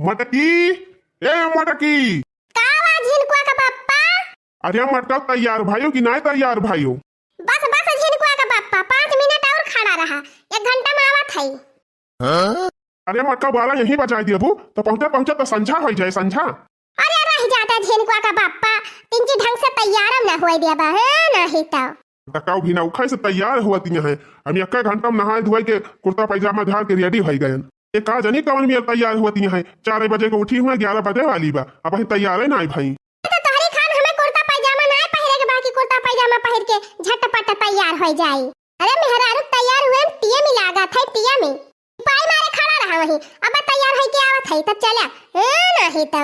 मटकी ए मटकी। कावा झिनकुआ का पप्पा। अरे मटका तैयार भाइयों की नहीं तैयार भाइयों। बस बस झिनकुआ का पप्पा 5 मिनट और खड़ा रहा, 1 घंटा में आवत है। अरे मटका 12 यहीं बजाई दिए अबू तो पहुंचे पहुंचे तो संझा हो जाए संझा। अरे रह जाता झिनकुआ का पप्पा, तिनकी ढंग से तैयार ना होए दिया है नहीं तो टकाऊ भी ना उखाई से तैयार हुआ है। हम 1 घंटा में नहाए धोए के कुर्ता पैजामा झाड़ के रेडी हो गए। एक का जनी कवन में तैयार हुआ है। 4 बजे को उठी हुआ 11 बजे वाली बा अब अभी तैयार है ना भाई। तो तोहरी खान हमें कुर्ता पैजामा ना पहिरे के बाकी कुर्ता पैजामा पहिर के झटपट तैयार हो जाई। अरे मेहरारू तैयार हुए टीए में लागा था, टीए में पाई मारे खड़ा रहा वही। अब तैयार है के आवत है तब चला नहीं तो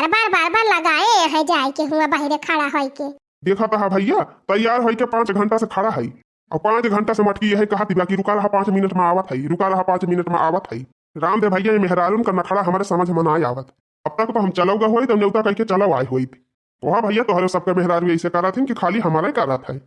बार बार लगाए है जाए के हुआ बाहर खड़ा है के। देखा था भैया तैयार हो के 5 घंटा से खड़ा है और 5 घंटा से मटकी यही कहा थी कि रुका रहा 5 मिनट में आवत है, रुका रहा 5 मिनट में आवत है। राम दे भैया ये मेहरारून करना खड़ा हमारे समझ में ना आवत। अब तक तो हम चलोगा हुई तो न्योता कह के चलो आए हुई थी। वहाँ भैया तो हर सबके मेहरारू ऐसे करा थी कि खाली हमारा ही करा था।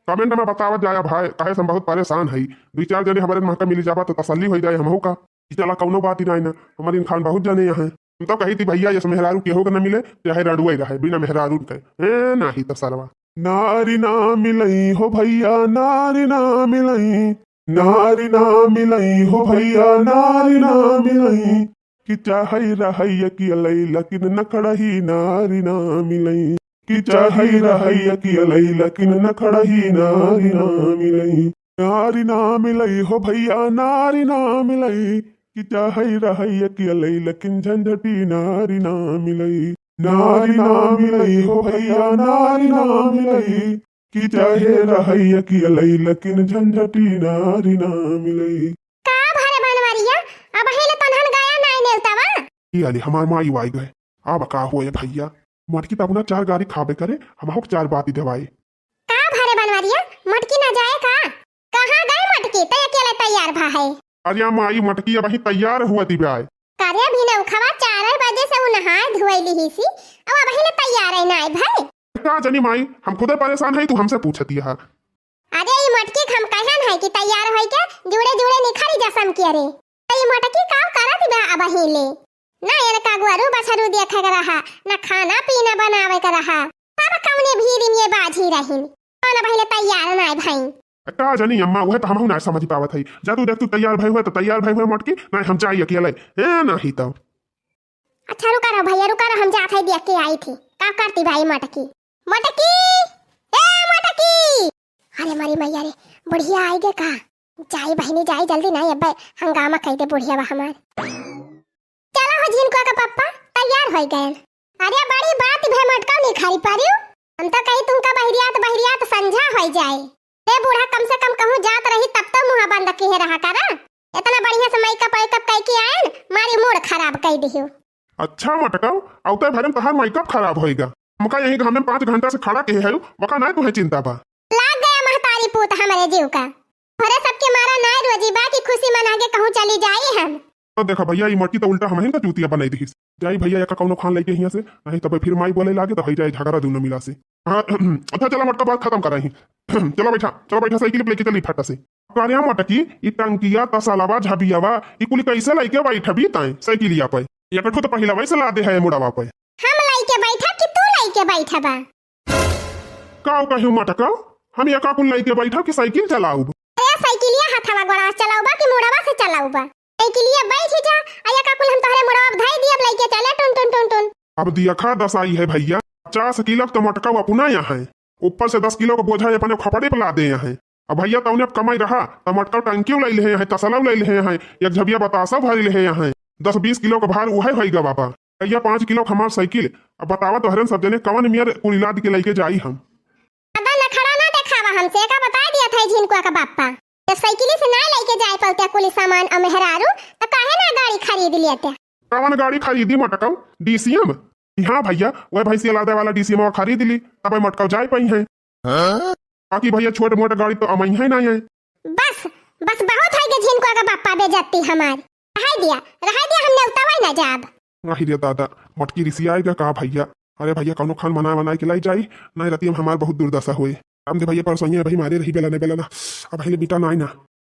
कमेंट में बतावत जाया भाई कहे से हम बहुत परेशान है। 2-4 जने हमारे महका मिली जावा तो तसल्ली हो जाए हमहू का चला कौनो बात ही ना। हमारे खान बहुत जने यहाँ हम तो कही थी भैया ये मेहरारू केहू के न मिले चाहे रडुए रहे बिना मेहरारू के नहीं तो सरवा। नारी ना मिलई हो भैया नारी ना मिलई, नारी ना मिलई हो भैया नारी ना मिलई कि चाहे रहैया की अलई लेकिन नखड़ही नारी ना मिलई, कि चाहे रहैया की अलई लेकिन नखड़ही नारी ना मिलई। नारी ना मिलई हो भैया नारी ना मिलई कि चाहे रहैया की अलई लेकिन झंझटी नारी ना मिलई। नारी ना मिलई हो भैया नारी ना मिलई कि चाहे रहैया की अलई लेकिन झंझटी नारी ना मिलई। का भारे बनवारिया अब hele तनहन गाया नाय नेवतावा ये अली हमार माई वाई गए अब का होए भैया मटकी तब ना 4 गाड़ी खाबे करे हम 4 बात दवाई। का भारे बनवारिया मटकी ना जाए का कहां गए मटकी तो अकेले तैयार भा है। अरे माई मटकी अब ही तैयार हुआ थी ब्याह कार्य भी न उखवा 4 बजे से उ नहाए धोइली ही सी अब hele तैयार है नाय भाई। का जनी माई हम खुदे परेशान है तू हमसे पूछती है। अरे ये मटकी हम कहन है कि तैयार होई के जुड़े जुड़े निखरी जसम के रे तो ये मटकी का करत बा अब हिले ना ये का गुरु बछरू देखे के रहा ना खाना पीना बनावे के रहा सब कौने भीड़ में बाजी रहिन कौन अब hele तैयार नाय भाई। का जनी अम्मा वह तो हम ना समझ पावत है। जा तू देख तू तैयार भाई हुआ तो तैयार भाई हुआ मटकी नहीं हम चाहिए अकेले नहीं तो। अच्छा रुका रहो भैया रुका रहो हम जात है देख के आई थी का करती भाई मटकी मटकी ए मटकी। अरे मारी मैया रे बुढ़िया आई गे का जाई बहनी जाई जल्दी नहीं अब हंगामा कह दे बुढ़िया बा हमार। चलो हो झिनकुआ का पप्पा तैयार हो गए। अरे बड़ी बात भे मटका नहीं खाई पारियो हम तो कही तुमका बहरियात संझा हो जाए ए बूढ़ा कम से कम कहूं जात रही तब तो मुंह बंद के रहा करा इतना बढ़िया से मेकअप कह के आए मारी मूड खराब कर दियो। अच्छा मटका औते भरम तहार मेकअप खराब होएगा हमका यही घर में 5 घंटा से खड़ा के है वका ना तुम्हें चिंता बा लाग गया महतारी पूत हमारे जीव का भरे सबके मारा ना रोजी बा की खुशी मना के कहूं चली जाई हम। तो देखा भैया ये मटकी तो उल्टा हम का चूतिया बनाई दी जाई भैया का कौनो खान लेके यहाँ से नहीं तब फिर माई बोले लागे तो हो जाए झगड़ा दोनों मिला से। अच्छा चलो मटका बात खत्म करा ही चलो बैठा साइकिल पे लेके चली फटा से कार्या मटकी ई टंकिया तसलावा झबियावा ई कुली कैसे लेके बैठबी ताई साइकिलिया पे ये कठो तो पहिला वैसे ला दे है मुड़ावा पे हम लेके बैठा कि तू लेके बैठबा काऊ कहू मटका हम ये का कुल लेके बैठा कि साइकिल चलाऊ। ए साइकिलिया हाथवा गोड़ा चलाऊबा कि मुड़ावा से चलाऊबा साइकिलिया बैठ जा आया का कुल हम तोहरे मुड़ावा धाई दिया लेके चले टुन टुन टुन टुन। अब दिया खा 10 आई है भैया 50 किलो तो मटका अपना यहाँ है ऊपर से 10 किलो का बोझा अपने खपड़े पे ला दे यहाँ। अब भैया तो अब कमाई रहा तो मटका टंकी ले ले हैं तसला ले ले हैं एक झबिया बतासा भर ले यहाँ 10-20 किलो का भार वह होगा बाबा भैया 5 किलो हमार साइकिल। अब बतावा तो हरन सब जने कवन मियर कुलिलाद के लेके जाई हम। अदा नखड़ा ना देखावा हमसे का बता दिया था झिनकुआ का बापा जब साइकिल से ना लेके जाए पलते कुली सामान और मेहरारू तो काहे ना गाड़ी खरीद लिया कवन गाड़ी खरीदी मटका डीसीएम। हाँ भैया वह भैंसिया लादे वाला डीसीएम खरीद ली तब मटका जाए पाई है बाकी भैया छोटे मोटे गाड़ी तो अमई है नहीं है। बस बस बहुत है के झिनकुआ का बापा बेइज्जती हमार रह दिया हम नेवतावा ना जाब। नहीं रे दादा मटकी रिसी आएगा का भैया। अरे भैया कौनो खान बनाए के लाई जाई नहीं रहती हमार बहुत दुर्दशा हुई हम दे भैया परसों भाई मारे रही बेला ना अब बेटा ना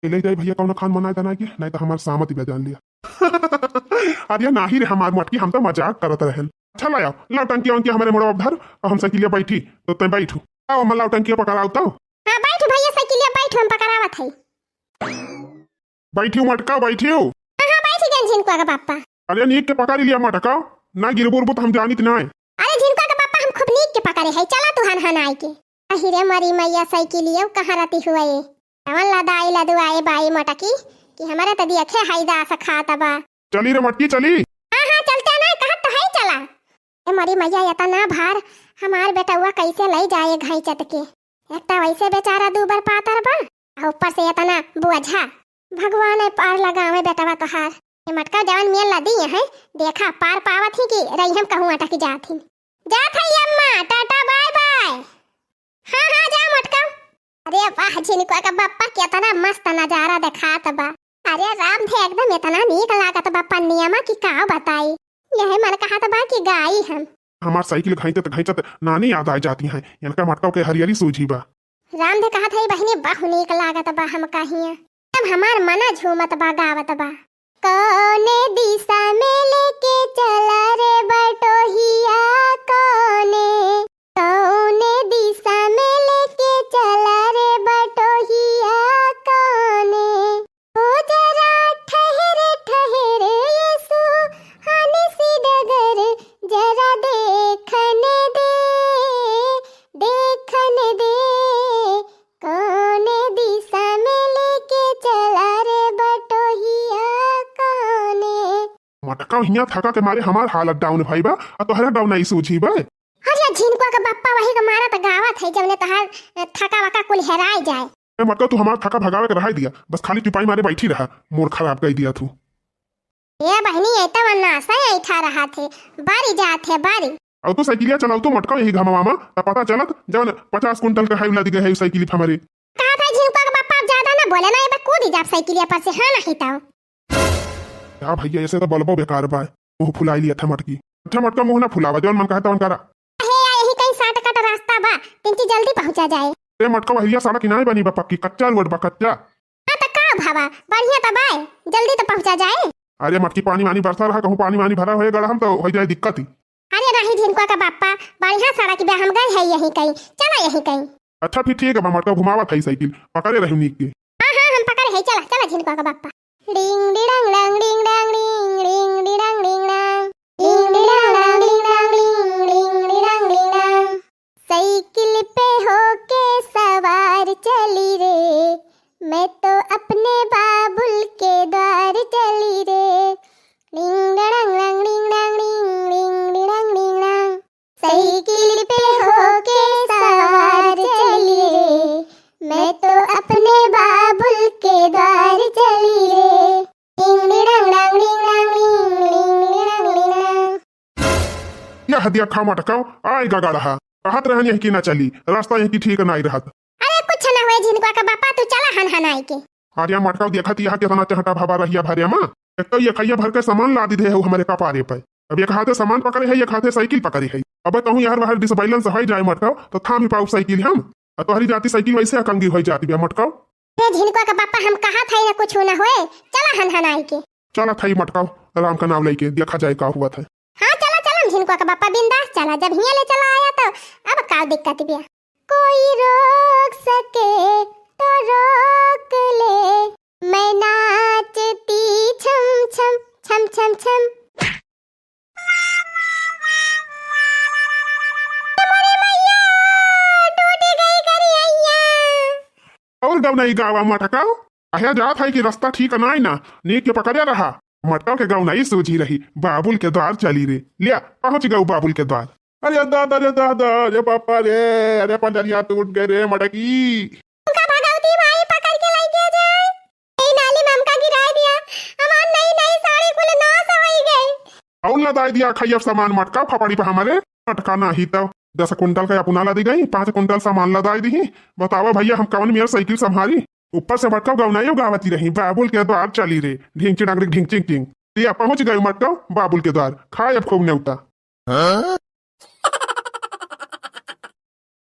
ले जाए भैया कौनो खान बनाए था ना कि नहीं तो हमारे सामत ही जान लिया। अरे नाही रे हमार मटकी, हम तो मजाक करत रहन। अच्छा लाया लाओ टंकी वंकी हमारे मोड़ धर और हम साइकिलिया बैठी तो तय बैठू। आओ हम लाओ टंकी पकड़ाओ तो हाँ बैठ भैया साइकिलिया बैठ, हम पकड़ावत है। बैठी मटका बैठी। हाँ बैठ गए झिनकुआ का पापा। अरे नीक के पकड़ लिया मटका ना गिरबुरबू तो हम जानित ना है। अरे झिनकुआ का पापा हम खूब नीक के पकड़े है, चला तू हन हन आई के। अहिरे मरी मैया साइकिलिया कहाँ रहती हुआ ये कवन लदाई लदुआए बाई मटकी कि हमारा तो देखे हाइदा सा खाता बा। चली रे मटकी चली। हाँ हाँ चलते ना कहत तो है चला। ए मरी मैया ये ना भार हमार बेटवा कैसे ले जाए घाई चट के, एक तो वैसे बेचारा दूबर पातर बा और ऊपर से ये ना बुझा। भगवान है पार लगावे बेटवा तो हार। ये मटका जवन मिल लदी है देखा पार पावत ही कि रही हम कहूँ अटक जात ही। जात है अम्मा टाटा बाय बाय। हाँ हाँ जा मटका। अरे वाह झिनकुआ का बाप्पा कितना मस्त नजारा दिखात बा। अरे राम थे एकदम इतना नीक लागत बा पन्नियामा की का बताई। यह मन कहत बा कि गाई हम हमार साइकिल घाइते नानी याद आ जाती है। इनका मटका के हरियाली सूझी बा। राम दे कहत है बहनी बहु नीक लागत बा हम कहिया। तब हमार मना झूमत बा गावत बा। कौने दिशा में लेके चला रे बटोहिया कौने दिशा में लेके चला रे बटोहिया कौने ओ जरा ठहरे ठहरे यीशु हने सी डगर जरा देखने दे कौने दिशा में लेके चला रे बटोहिया कौने। मटका हिया थका के मारे हमार हालत डाउन भाई बा और तोहरा डाउन नहीं सूझी बा। अरे झिनकुआ का बाप्पा वही का मारा तो गावत है जवने तहार थका वका कुल हेराई जाए। ए मटका तू हमार थका भगावे के रहा दिया, बस खाली टिपाई मारे बैठी रहा, मोर खराब कर दिया तू। ये बहनी ऐता वन्ना सही ऐठा रहा थे बारी जात है बारी। और तू साइकिलिया चलाऊ तो मटका यही घमा मामा तब पता चलत जवन 50 कुंटल का हाई लदी गए है साइकिल हमारे। कहा था झिनकुआ का बाप्पा ज्यादा ना बोले ना, ये बा कूदी जाप साइकिलिया पर से हाँ नहीं ताऊ। क्या भैया ऐसे तो बलबो बेकार बा, मुंह फुलाई लिया था मटकी। अच्छा मटका मुंह ना फुलावा जवन मन कहता वन करा। यही कहीं शॉर्टकट रास्ता बा तिनकी जल्दी पहुंचा जाए। ए मटका वहिया सड़क किनारे बनी बा पक्की, कच्चा रोड बा कच्चा। हां त का भावा बढ़िया त बाय जल्दी तो पहुंचा जाए। अरे मटकी पानी वानी बरसा रहा, कहूं पानी वानी भरा होए गड़ा हम तो हो जाए दिक्कत ही। अरे नहीं झिनकुआ का बाप्पा बढ़िया सड़क बे हम गए है यही कहीं, चला यही कहीं। अच्छा फिर ठीक है बा मटका घुमावा था साइकिल पकड़े रही नीक के। हां हां हम पकड़े है, चला चला झिनकुआ का बाप्पा। डिंग डिडंग डंग डिंग डंग डिंग डिंग डिडंग डिंग डंग डिंग डिडंग डंग डिंग डंग डिंग डिडंग डिंग डंग। साइकिल पे होके सवार चली रे मैं तो अपने बाबुल के द्वार चली रे। डिंग डंग डंग डिंग डंग डिंग डिंग डिडंग डिंग डंग। साइकिल पे होके सवार चली रे मैं तो अपने बाबुल के द्वार चली रे। डिंग डिडंग डंग डिंग डंग डिंग डिडंग डिंग डंग। या हदिया खा मटका आएगा गड़ा कहत रहन यही की ना चली, रास्ता यही की ठीक नहीं रहत। अरे कुछ ना हुए झिनकुआ का बापा तू चला हन हन आई के। आर्या मटका देखत यहाँ कितना चहटा भवा रहिया भरिया माँ। एक तो ये खैया भर के सामान ला दी है हमारे कपारे पे। अब एक हाथे सामान पकड़े है, एक हाथे साइकिल पकड़ी है। अब कहूँ यार बाहर डिसबैलेंस हो जाए मटका तो थाम ही पाऊ साइकिल हम और तोहरी जाती साइकिल वैसे अकंगी हो जाती है मटका। अरे झिनकुआ का बापा हम कहा था ना कुछ ना हुए, चला हन हन आई के। चला था मटका राम का नाम लेके देखा जाए का हुआ था। हाँ चला चला झिनकुआ का बापा बिंदास चला, जब हिया ले चला आया तो अब का दिक्कत बिया। कोई रोक सके तो रोक ले मैं नाचती छम छम छम छम छम। और गाँव नहीं गावा मटका अहिया जात है कि रास्ता ठीक नहीं ना नीक के पकड़े रहा। मटका के गाँव नहीं सूझी रही, बाबुल के द्वार चली रे लिया पहुंच गऊ बाबुल के द्वार। अरे दादा रे दादा रे पापा रे, अरे पंडरिया टूट गए रे मटकी। उनका भगवती भाई पकड़ के लेके जाए। ए नाली में हमका गिरा दिया, हमार नई नई साड़ी कुल नाश होई गई। और लदाई दिया खैया सामान मटका फपड़ी पे हमारे मटका नहीं तो 10 कुंटल का अपना लदी गई, 5 कुंटल सामान लदाई दी। बतावा भैया हम कौन मेरा साइकिल संभारी, ऊपर से मटका गौनाइयो गावती रही। बाबुल के द्वार चली रे ढिंग चिड़ांग ढिंग चिंग चिंग। पहुंच गई मटका बाबुल के द्वार, खाए अब खूब न्योता।